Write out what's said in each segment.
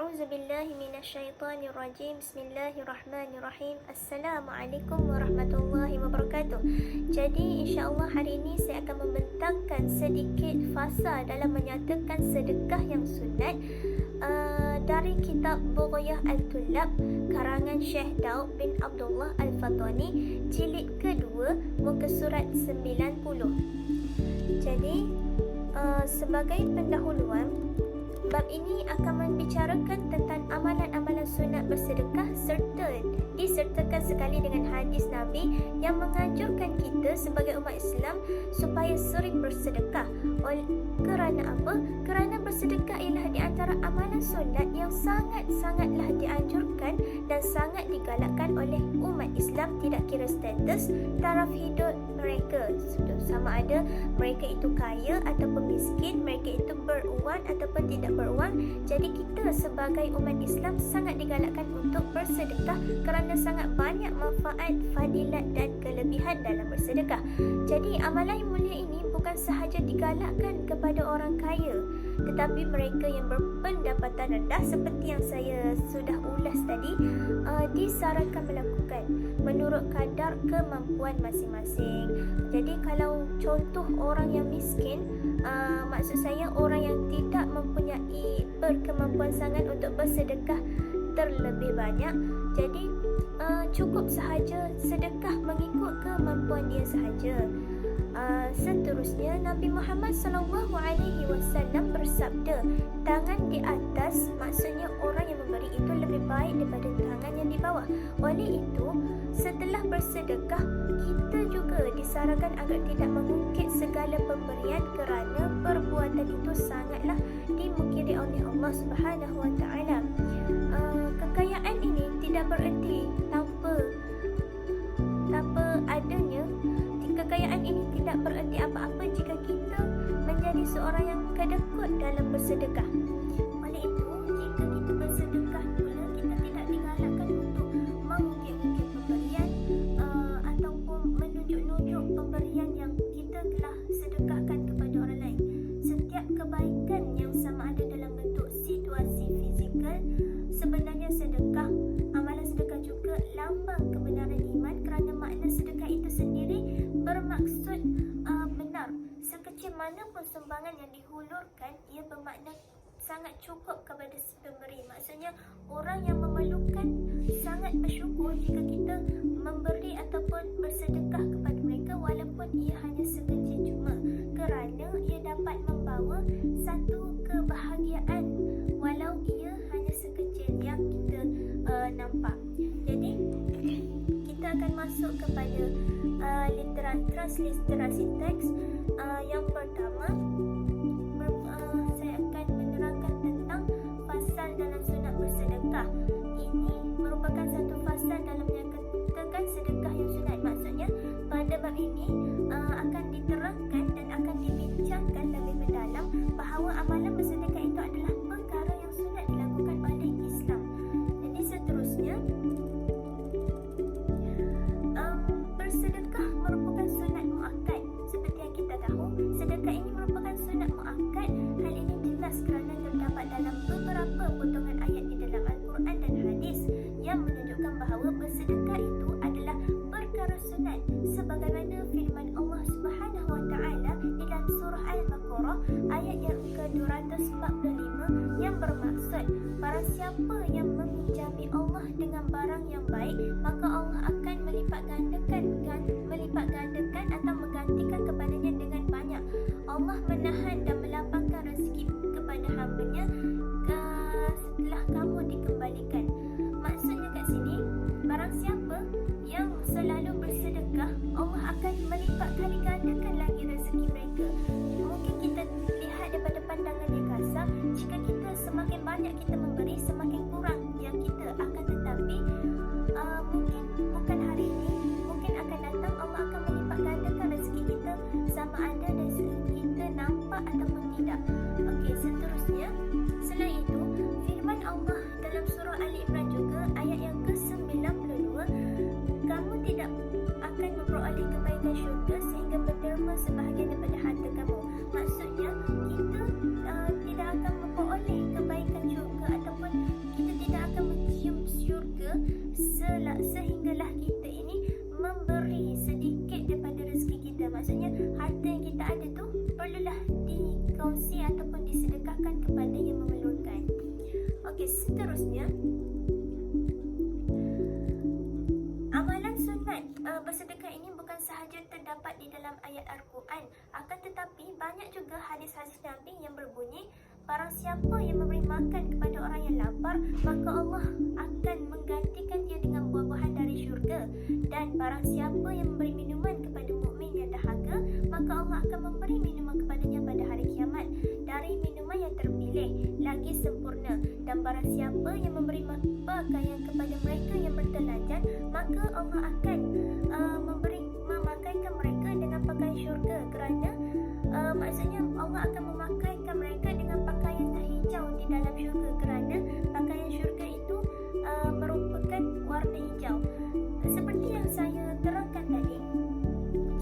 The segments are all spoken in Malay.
A'udzubillahi minasyaitonirrajim. Bismillahirrahmanirrahim. Assalamualaikum warahmatullahi wabarakatuh. Jadi insya-Allah hari ini saya akan membentangkan sedikit fasa dalam menyatakan sedekah yang sunat dari kitab Bughyah Al-Tullab karangan Syekh Daud bin Abdullah Al-Fatani, jilid kedua, muka surat 90. Jadi sebagai pendahuluan, bab ini akan membicarakan tentang amalan-amalan sunat bersedekah serta disertakan sekali dengan hadis Nabi yang menganjurkan kita sebagai umat Islam supaya sering bersedekah. Kerana apa? Kerana bersedekah ialah di antara amalan sunat yang sangat-sangatlah dianjurkan dan sangat digalakkan oleh umat Islam, tidak kira status taraf hidup mereka, sama ada mereka itu kaya ataupun miskin, mereka itu beruang ataupun tidak beruang. Jadi kita sebagai umat Islam sangat digalakkan untuk bersedekah kerana sangat banyak manfaat, fadilat dan kelebihan dalam bersedekah. Jadi amalan yang mulia ini bukan sahaja digalakkan kepada orang kaya, tetapi mereka yang berpendapatan rendah seperti yang saya sudah ulas tadi disarankan melakukan menurut kadar kemampuan masing-masing. Jadi kalau contoh orang yang miskin, maksud saya orang yang tidak mempunyai berkemampuan sangat untuk bersedekah terlebih banyak, jadi cukup sahaja sedekah mengikut kemampuan dia sahaja. Seterusnya Nabi Muhammad SAW bersabda, tangan di atas maksudnya orang yang memberi itu lebih baik daripada tangan yang di bawah. Oleh itu, setelah bersedekah, kita juga disarankan agar tidak mengungkit segala pemberian kerana perbuatan itu sangatlah dimungkiri oleh Allah Subhanahu Wa Taala. Kekayaan ini tidak bererti tanpa adanya. Kekayaan ini tidak bererti apa-apa jika kita menjadi seorang yang kedekut dalam bersedekah. Oleh itu, jika kita bersedekah pula, kita tidak digalakkan untuk mengungkit-ungkit pemberian ataupun menunjuk-nunjuk pemberian yang kita telah sedekahkan kepada orang lain. Setiap kebaikan yang sama ada dalam bentuk situasi fizikal, sebenarnya sedekah, amalan sedekah juga lambang kebenaran iman kerana makna sedekah itu sendiri bermaksud benar. Sekecil mana pun sumbangan yang dihulurkan, ia bermakna sangat cukup kepada si pemberi. Maksudnya orang yang memerlukan sangat bersyukur jika kita memberi ataupun bersedekah kepada mereka walaupun ia hanya sekecil cuma, kerana ia dapat membawa satu kebahagiaan walau ia hanya sekecil yang kita nampak. Jadi kita akan masuk kepada transliterasi teks. Yang pertama, saya akan menerangkan tentang fasal dalam sunat bersedekah. Ini merupakan satu fasal dalam menyatakan sedekah yang sunat. Maksudnya pada bab ini akan diterangkan dan akan dibincangkan lebih mendalam bahawa amalan bersedekah itu adalah perkara yang sunat dilakukan oleh Islam. Jadi seterusnya, bersedekah merupakan sunat muakkad. Seperti yang kita tahu, sedekah ini merupakan sunat muakkad. Hal ini jelas kerana terdapat dalam beberapa potongan ayat di dalam Al-Quran dan hadis yang menunjukkan bahawa bersedekah itu adalah perkara sunat, sebagaimana firman Allah Subhanahu Wa Taala di dalam surah Al-Baqarah ayat yang ke-245 yang bermaksud, barang siapa yang meminjami Allah dengan barang yang baik, maka Allah akan melipat gandakan atau menggantikan kepadanya dengan banyak. Allah menahan dan melapangkan rezeki kepada hamba-Nya setelah kamu dikembalikan. Maksudnya kat sini, barang siapa yang selalu bersedekah, Allah akan melipat kali gandakan lagi rezeki mereka. Mungkin kita lihat daripada pandangan yang kasar, jika kita semakin banyak kita memberi, semakin kurang yang kita akan, tetapi mungkin bukan hari ini, mungkin akan datang Allah akan melipat gandakan rezeki kita sama ada dari segi kita nampak ataupun tidak. Okey, seterusnya, selain itu, firman Allah dalam surah Ali Imran juga ayat yang ke-92, kamu tidak akan memperoleh kebaikan syurga sehingga berderma sebahagian daripada harta kamu. Maksudnya kita tidak akan memperoleh kebaikan syurga Okey, seterusnya amalan sunat bersedekah ini bukan sahaja terdapat di dalam ayat Al-Quran, akan tetapi banyak juga hadis-hadis Nabi yang berbunyi, barang siapa yang memberi makan kepada orang yang lapar, maka Allah akan menggantikan dia dengan buah-buahan dari syurga. Dan barang siapa yang memberi minuman kepada mukmin yang dahaga, maka Allah akan memberi minuman kepadanya pada hari kiamat dari minuman yang terpilih lagi sempurna. Dan barang siapa yang memberi pakaian kepada mereka yang bertelanjang, maka Allah akan memakaikan mereka dengan pakaian syurga. Kerana maksudnya Allah akan memakaikan mereka dengan pakaian hijau di dalam syurga, kerana pakaian syurga itu merupakan warna hijau. Seperti yang saya terangkan tadi,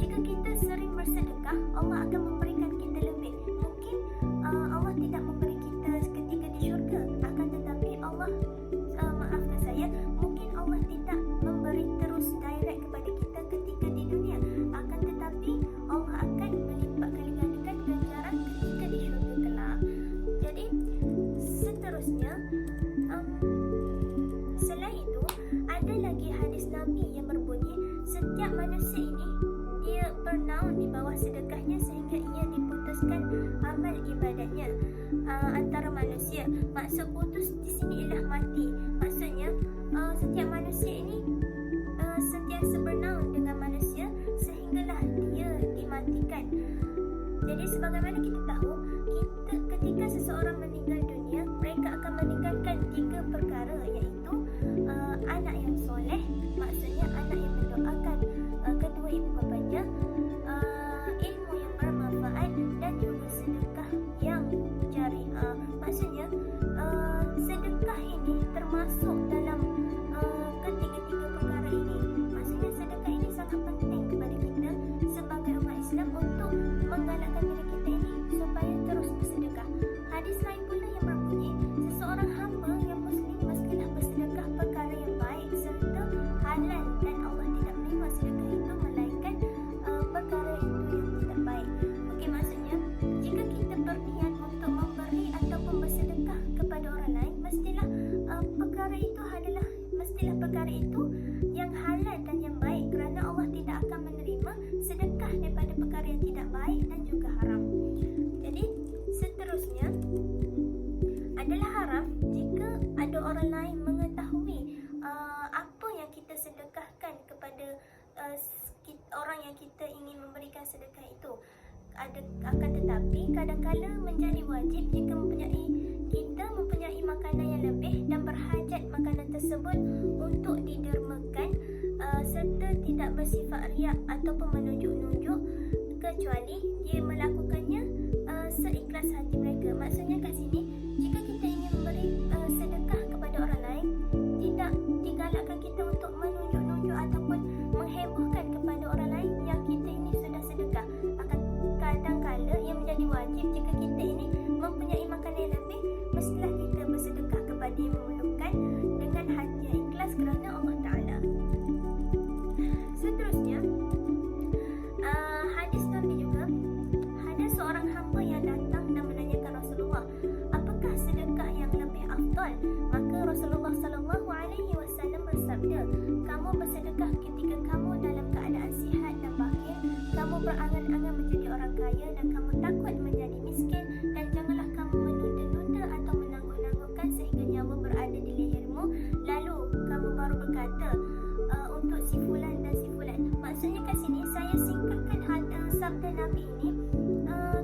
jika kita sering bersedekah, Allah akan memberikan kita lebih. Mungkin Allah tidak memberi kita ketika di syurga, akan tetapi Allah maafkan saya, mungkin Allah tidak memberi terus direct kepada kita ketika di dunia, akan tetapi Allah akan melipat kali gandakan ganjaran ketika di syurga kelak. Jadi seterusnya, selain itu ada lagi hadis Nabi yang berbunyi, setiap manusia ini dia bernaung di bawah sedekahnya sehingga ia diputuskan amal ibadatnya antara manusia. Maksud putus di sini ialah mati. Maksudnya setiap manusia ini sentiasa bernaung dengan manusia sehinggalah dia dimatikan. Jadi sebagaimana kita tahu, ketika seseorang meninggal dunia, mereka akan meninggalkan 3 perkara, iaitu anak yang soleh, maksudnya anak yang mendoakan kedua ibu bapanya, ilmu yang bermanfaat, dan juga sedekah yang jariah. Maksudnya sedekah ini termasuk dalam ketiga-tiga perkara ini. Maksudnya sedekah ini sangat penting kepada kita sebagai umat Islam untuk menggalakkan diri kita ini supaya terus bersedekah. Hadis lain pula yang berbunyi, seseorang hamba yang muslim mestilah bersedekah perkara yang baik serta halal, dan Allah tidak menerima sedekah itu melainkan perkara itu yang tidak baik. Okey, maksudnya jika kita berniat untuk memberi ataupun bersedekah kepada orang lain, mestilah perkara itu yang halal dan yang baik, kerana Allah tidak akan menerima sedekah daripada perkara yang tidak baik dan juga haram. Jadi seterusnya adalah haram jika ada orang lain mengetahui apa yang kita sedekahkan kepada orang yang kita ingin memberikan sedekah itu. Akan tetapi kadang-kala menjadi wajib jika kita mempunyai makanan yang lebih dan berhajat makanan tersebut untuk didermakan serta tidak bersifat riak ataupun menunjuk-nunjuk, kecuali dia melakukannya seikhlas hati mereka. Maksudnya kat sini, jika kita ingin memberi sedekah kepada orang lain, tidak digalakkan kita untuk menunjuk-nunjuk ataupun menghebohkan kepada orang lain yang kita ini sudah sedekah. Akan kadang-kala yang menjadi wajib jika kita ini mempunyai makanan yang lebih, mestilah kita bersedekah kepada yang memerlukan dengan hati yang ikhlas kerana Allah Ta'ala. Seterusnya, hadis Nabi juga, ada seorang hamba yang datang dan menanyakan Rasulullah, apakah sedekah yang lebih afdal? Maka Rasulullah SAW bersabda, kamu bersedekah ketika kamu dalam keadaan sihat dan bakhil, kamu berangan-angan menjadi orang kaya dan kamu takut menjadi miskin, dan janganlah kamu menunda-nunda atau menangguh-nangguhkan sehingga nyawa berada di lehermu, lalu kamu baru berkata untuk si fulan dan si fulan. Maksudnya kat sini saya singkatkan sabda Nabi ini,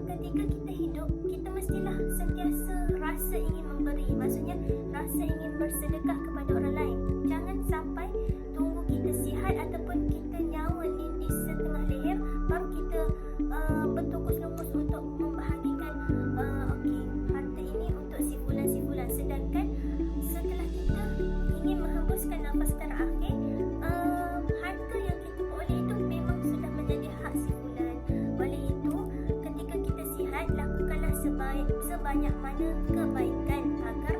ketika kita hidup, kita mestilah sentiasa rasa ingin memberi. Maksudnya rasa ingin bersedekah kepada orang lain. Jangan sampai tunggu kita sihat ataupun kita nyawa ni di setengah leher baru kita bertungkus-tungkus untuk membahagikan okey, harta ini untuk si fulan, sedangkan setelah kita ingin menghembuskan nafas terakhir, harta yang kita peroleh itu memang sudah menjadi hak si fulan. Oleh itu, ketika kita sihat, lakukanlah sebanyak mana kebaikan agar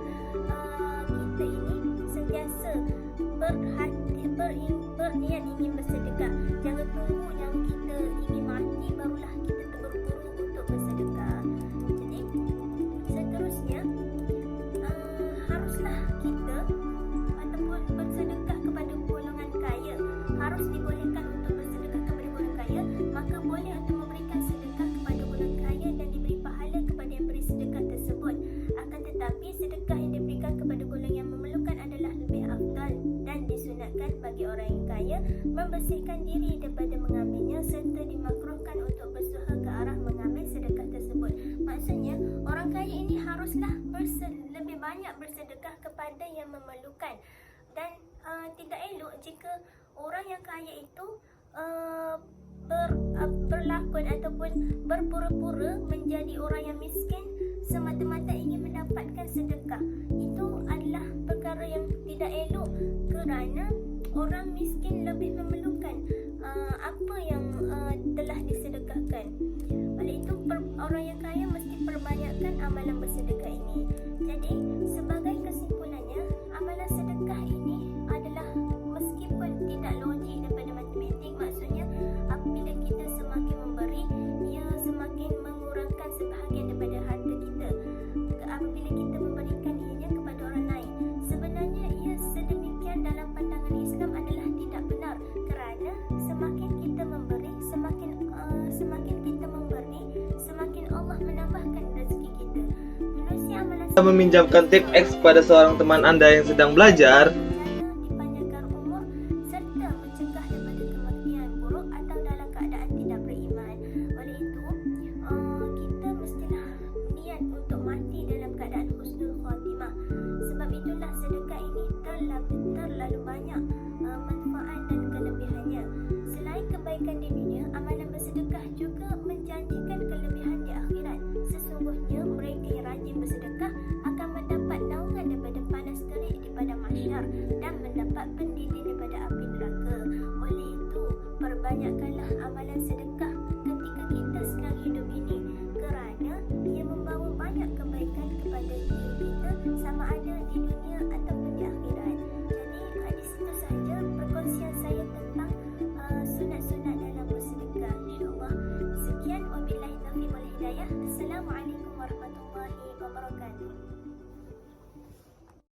kita ini sentiasa banyak bersedekah kepada yang memerlukan. Dan tidak elok jika orang yang kaya itu berlakon ataupun berpura-pura menjadi orang yang miskin semata-mata ingin mendapatkan sedekah. Itu adalah perkara yang tidak elok, kerana orang miskin lebih memerlukan apa yang telah disedekahkan. Oleh itu orang yang kaya mesti perbanyakkan amalan bersedekah ini. Jadi sebagai kesimpulannya, amalan sedekah ini adalah meskipun tidak logik daripada matematik, maksudnya apabila kita semakin memberi, ia semakin mengurangkan sebahagian daripada harta kita. Apabila kita memberikan ianya kepada orang lain, sebenarnya ia sedemikian dalam pandangan Islam adalah tidak benar, kerana semakin kita memberi, semakin kita memberi, semakin Allah menambahkan rezeki kita. Manusia amalan Meminjamkan tip X pada seorang teman Anda yang sedang belajar. dipanjangkan umur serta mencegah daripada kematian buruk atau dalam keadaan tidak beriman. Oleh itu, kita mestilah niat untuk mati dalam keadaan husnul khatimah. Sebab itulah sedekah ini terlalu banyak manfaat dan kelebihannya. Selain kebaikan di dunia, amalan bersedekah juga menjanjikan kelebihan di akhirat. Sesungguhnya mereka yang rajin bersedekah akan mendapat naungan daripada panas terik di padang mahsyar dan mendapat pendidih daripada api neraka. Oleh itu, perbanyakkanlah amalan sedekah